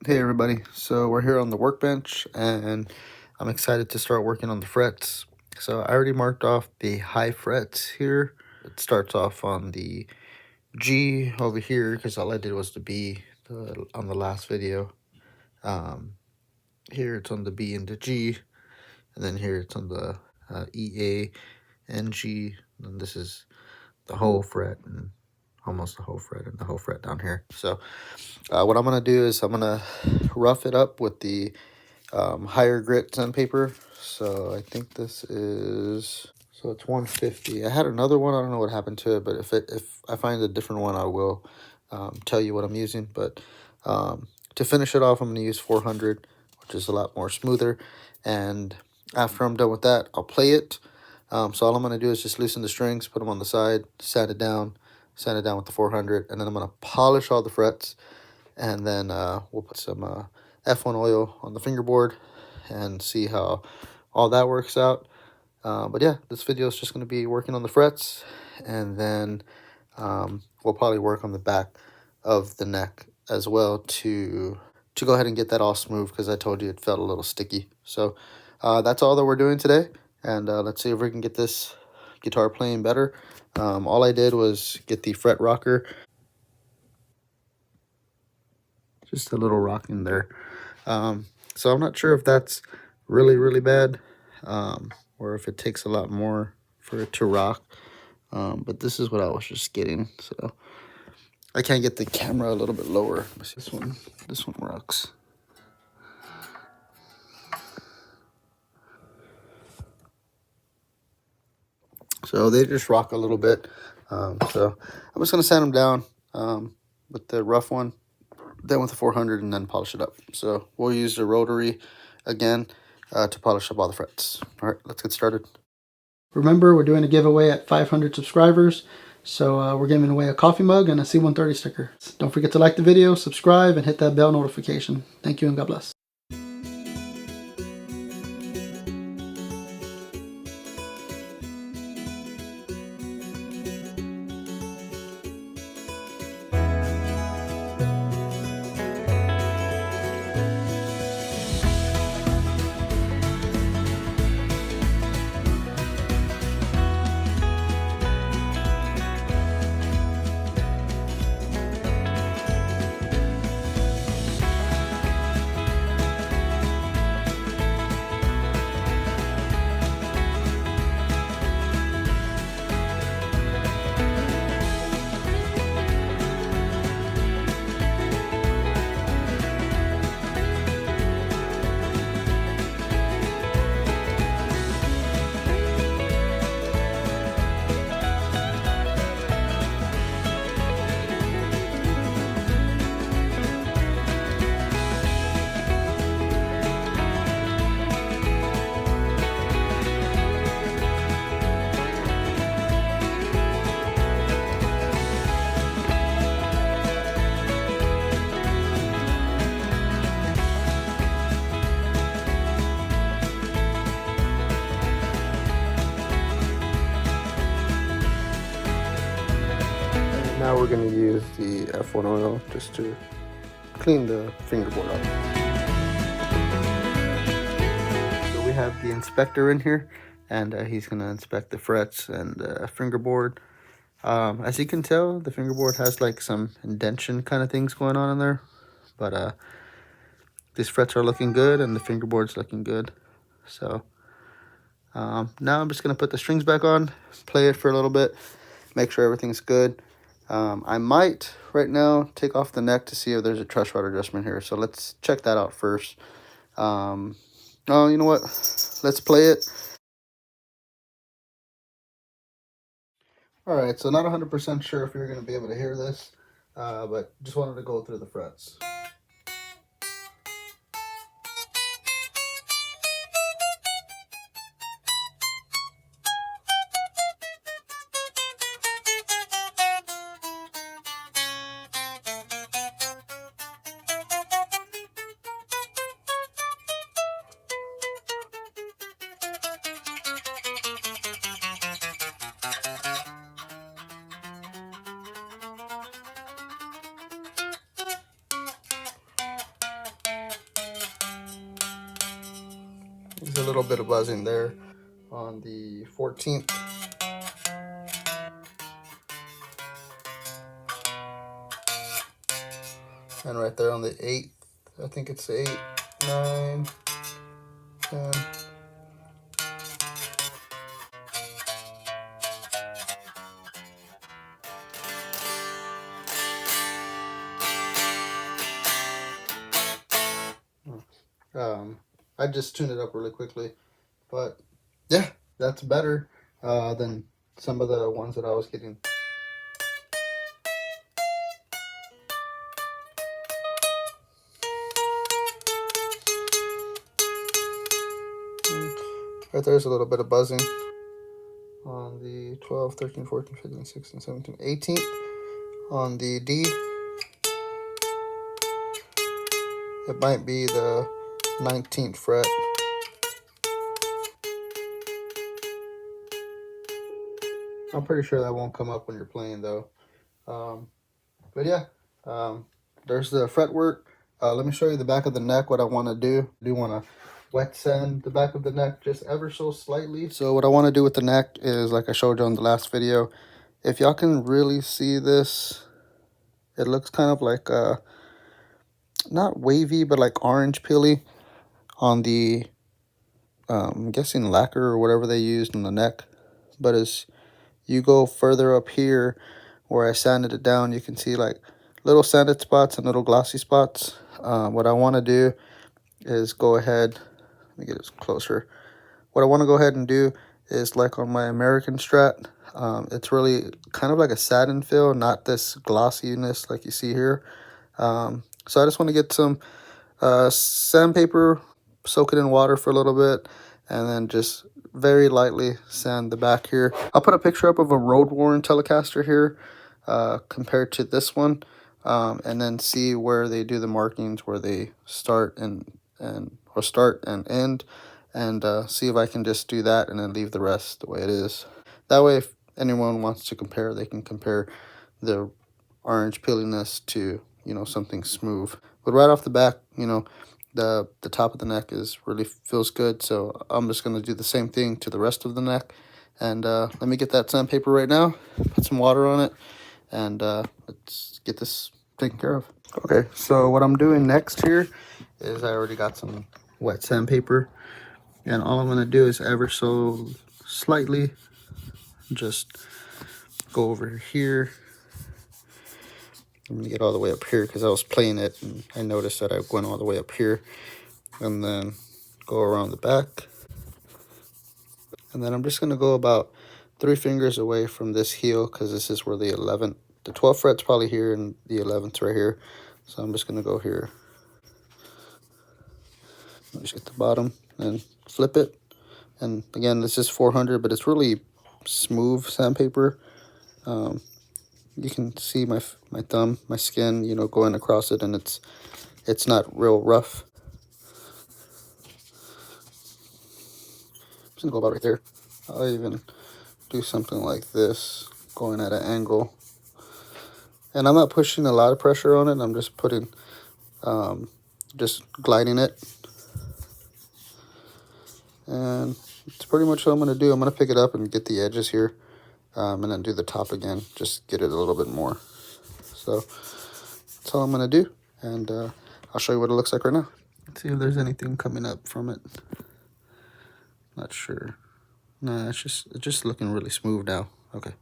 Hey everybody, so we're here on the workbench and I'm excited to start working on the frets. So I already marked off the high frets here. It starts off on the G over here because all I did was the B on the last video. Here it's on the B and the G, and then here it's on the E, A, and G, and this is the whole fret and almost the whole fret and the whole fret down here. So what I'm going to do is I'm going to rough it up with the higher grit sandpaper. So I think this is, so it's 150. I had another one, I don't know what happened to it, but if I find a different one, I will tell you what I'm using. But to finish it off, I'm going to use 400, which is a lot more smoother. And after I'm done with that, I'll play it. So all I'm going to do is just loosen the strings, put them on the side, sand it down with the 400, and then I'm going to polish all the frets, and then we'll put some F1 oil on the fingerboard and see how all that works out. But yeah, this video is just going to be working on the frets, and then we'll probably work on the back of the neck as well to go ahead and get that all smooth, because I told you it felt a little sticky. So that's all that we're doing today, and let's see if we can get this guitar playing better. All I did was get the fret rocker, just a little rock in there. So I'm not sure if that's really bad, or if it takes a lot more for it to rock. But this is what I was just getting. So I can't get the camera a little bit lower. This one rocks. So they just rock a little bit. So I'm just gonna sand them down with the rough one, then with the 400, and then polish it up. So we'll use the rotary again to polish up all the frets. All right, let's get started. Remember, we're doing a giveaway at 500 subscribers. So we're giving away a coffee mug and a C130 sticker. Don't forget to like the video, subscribe, and hit that bell notification. Thank you and God bless. Now we're going to use the F1 oil just to clean the fingerboard up. So we have the inspector in here, and he's going to inspect the frets and the fingerboard. As you can tell, the fingerboard has like some indentation kind of things going on in there, but these frets are looking good and the fingerboard's looking good. So now I'm just going to put the strings back on, play it for a little bit, make sure everything's good. I might right now take off the neck to see if there's a truss rod adjustment here. So let's check that out first. Oh, you know what? Let's play it. All right, so not 100% sure if you're going to be able to hear this, but just wanted to go through the frets. There's a little bit of buzzing there on the 14th. And right there on the 8th, I think it's 8, 9, 10. I just tuned it up really quickly, but yeah, that's better than some of the ones that I was getting. Right there's a little bit of buzzing on the 12, 13, 14, 15, 16, 17, 18th. On the D, it might be the 19th fret. I'm pretty sure that won't come up when you're playing though. But yeah, there's the fretwork. Let me show you the back of the neck, what I want to do. I do want to wet sand the back of the neck just ever so slightly. So what I want to do with the neck is, like I showed you on the last video, if y'all can really see this, it looks kind of like not wavy, but like orange peely on the I'm guessing lacquer or whatever they used on the neck. But as you go further up here where I sanded it down, you can see like little sanded spots and little glossy spots. What I want to do is go ahead, let me get it closer. What I want to go ahead and do is, like on my American Strat, it's really kind of like a satin feel, not this glossiness like you see here. So I just want to get some sandpaper, soak it in water for a little bit, and then just very lightly sand the back here. I'll put a picture up of a road worn Telecaster here compared to this one, and then see where they do the markings, where they start and end, and see if I can just do that and then leave the rest the way it is. That way, if anyone wants to compare, they can compare the orange peeliness to, you know, something smooth. But right off the back, you know, the top of the neck is really feels good. So I'm just going to do the same thing to the rest of the neck. And let me get that sandpaper right now, put some water on it, and let's get this taken care of. Okay, so what I'm doing next here is I already got some wet sandpaper, and all I'm going to do is ever so slightly just go over here. I'm going to get all the way up here because I was playing it and I noticed that I went all the way up here, and then go around the back. And then I'm just going to go about 3 fingers away from this heel, because this is where the 12th fret's probably here and the 11th right here. So I'm just going to go here. I'll just get the bottom and flip it. And again, this is 400, but it's really smooth sandpaper. You can see my thumb, my skin, you know, going across it, and it's not real rough. I'm just gonna go about right there. I'll even do something like this, going at an angle. And I'm not pushing a lot of pressure on it. I'm just putting, just gliding it. And it's pretty much what I'm gonna do. I'm gonna pick it up and get the edges here. And then do the top again, just get it a little bit more. So that's all I'm going to do, and I'll show you what it looks like right now. Let's see if there's anything coming up from it. Not sure. Nah, it's just looking really smooth now. Okay.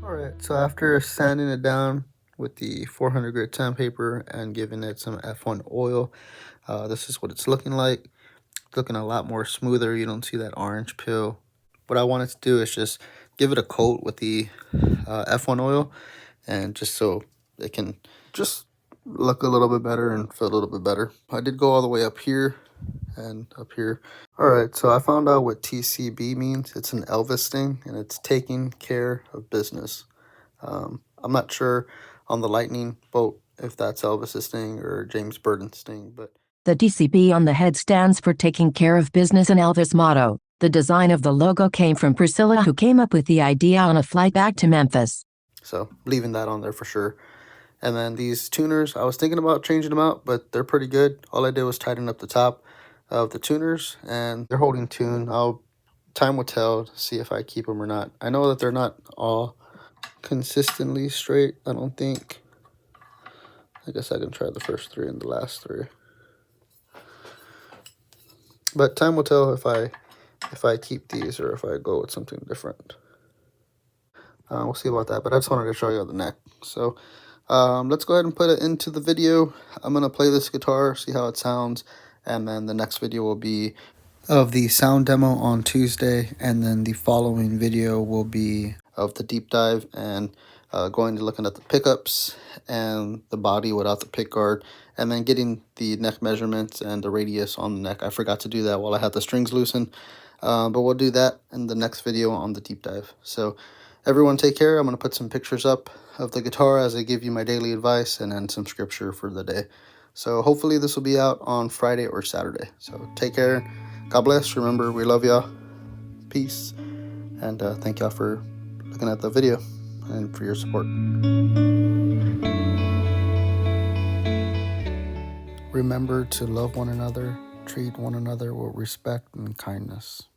Alright, so after sanding it down with the 400 grit sandpaper and giving it some F1 oil, this is what it's looking like. It's looking a lot more smoother. You don't see that orange peel. What I wanted to do is just give it a coat with the F1 oil, and just so it can just look a little bit better and feel a little bit better. I did go all the way up here and up here. Alright, so I found out what TCB means. It's an Elvis thing, and it's taking care of business. I'm not sure on the lightning bolt if that's Elvis's thing or James Burton's thing, but the TCB on the head stands for taking care of business, an Elvis motto. The design of the logo came from Priscilla, who came up with the idea on a flight back to Memphis. So leaving that on there for sure. And then these tuners, I was thinking about changing them out, but they're pretty good. All I did was tighten up the top of the tuners, and they're holding tune. Time will tell to see if I keep them or not. I know that they're not all consistently straight, I don't think. I guess I can try the first 3 and the last 3. But time will tell if I keep these or if I go with something different. We'll see about that, but I just wanted to show you the neck. So let's go ahead and put it into the video. I'm going to play this guitar, see how it sounds, and then the next video will be of the sound demo on Tuesday, and then the following video will be of the deep dive and going to looking at the pickups and the body without the pick guard, and then getting the neck measurements and the radius on the neck. I forgot to do that while I had the strings loosened, but we'll do that in the next video on the deep dive. So everyone take care. I'm going to put some pictures up of the guitar as I give you my daily advice, and then some scripture for the day. So hopefully this will be out on Friday or Saturday. So take care. God bless. Remember, we love y'all. Peace. And thank y'all for looking at the video and for your support. Remember to love one another, treat one another with respect and kindness.